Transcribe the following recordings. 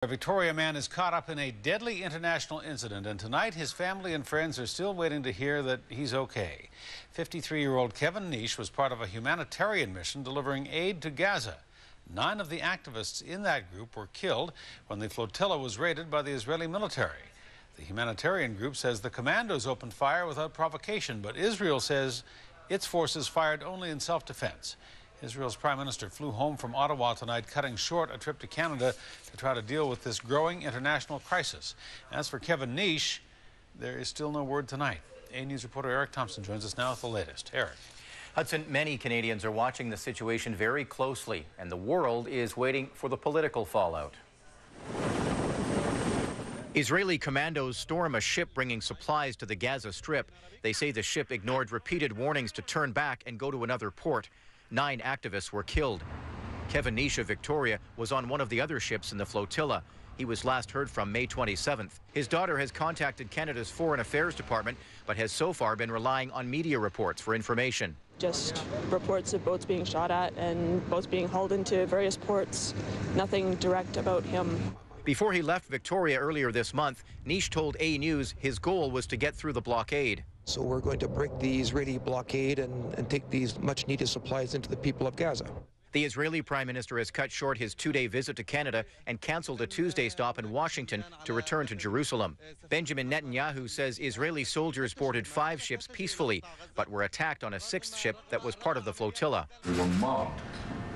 A Victoria man is caught up in a deadly international incident, and tonight his family and friends are still waiting to hear that he's okay. 53-year-old Kevin Neish was part of a humanitarian mission delivering aid to Gaza. 9 of the activists in that group were killed when the Flotilla was raided by the Israeli military. The humanitarian group says the commandos opened fire without provocation, but Israel says its forces fired only in self-defense. Israel's Prime Minister flew home from Ottawa tonight, cutting short a trip to Canada to try to deal with this growing international crisis. As for Kevin Neish, there is still no word tonight. A News reporter Eric Thompson joins us now with the latest. Eric. Hudson, many Canadians are watching the situation very closely, and the world is waiting for the political fallout. Israeli commandos storm a ship bringing supplies to the Gaza Strip. They say the ship ignored repeated warnings to turn back and go to another port. 9 activists were killed. Kevin Neish of Victoria was on one of the other ships in the flotilla. He was last heard from May 27th. His daughter has contacted Canada's Foreign Affairs Department, but has so far been relying on media reports for information. Just reports of boats being shot at and boats being hauled into various ports. Nothing direct about him. Before he left Victoria earlier this month, Neish told A News his goal was to get through the blockade. So we're going to break the Israeli blockade and take these much-needed supplies into the people of Gaza. The Israeli Prime Minister has cut short his 2-day visit to Canada and cancelled a Tuesday stop in Washington to return to Jerusalem. Benjamin Netanyahu says Israeli soldiers boarded 5 ships peacefully, but were attacked on a 6th ship that was part of the flotilla. They were mobbed,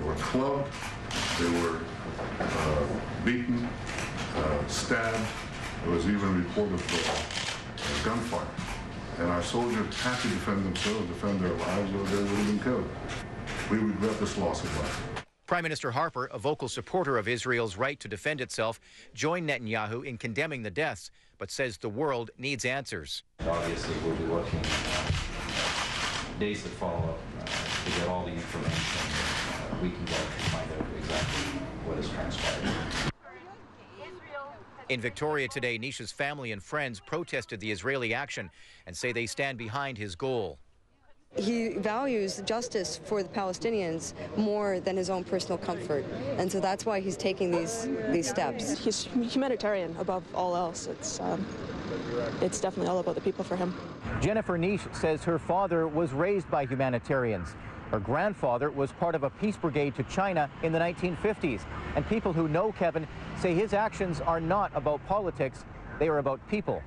they were clubbed, they were beaten, stabbed. There was even reported gunfire. And our soldiers had to defend themselves, defend their lives, or they would have been killed. We regret this loss of life. Prime Minister Harper, a vocal supporter of Israel's right to defend itself, joined Netanyahu in condemning the deaths, but says the world needs answers. Obviously, we'll be looking days that follow to get all the information we can get to find out exactly what has transpired. In Victoria today, Neish's family and friends protested the Israeli action and say they stand behind his goal. He values justice for the Palestinians more than his own personal comfort, and so that's why he's taking these steps. He's humanitarian above all else. It's definitely all about the people for him. Jennifer Neish says her father was raised by humanitarians. Her grandfather was part of a peace brigade to China in the 1950s. And people who know Kevin say his actions are not about politics, they are about people.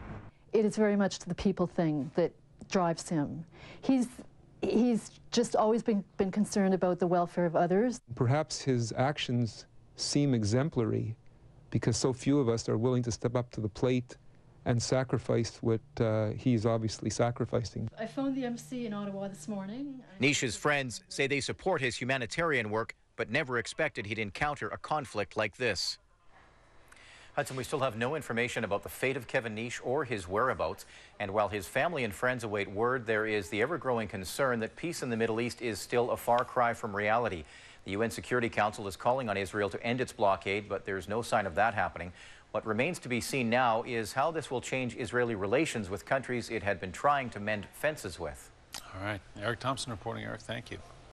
It is very much the people thing that drives him. He's just always been concerned about the welfare of others. Perhaps his actions seem exemplary because so few of us are willing to step up to the plate and sacrifice what he's obviously sacrificing. I phoned the MC in Ottawa this morning. Neish's friends say they support his humanitarian work, but never expected he'd encounter a conflict like this. Hudson, we still have no information about the fate of Kevin Neish or his whereabouts. And while his family and friends await word, there is the ever-growing concern that peace in the Middle East is still a far cry from reality. The UN Security Council is calling on Israel to end its blockade, but there's no sign of that happening. What remains to be seen now is how this will change Israeli relations with countries it had been trying to mend fences with. All right. Eric Thompson reporting. Eric, thank you.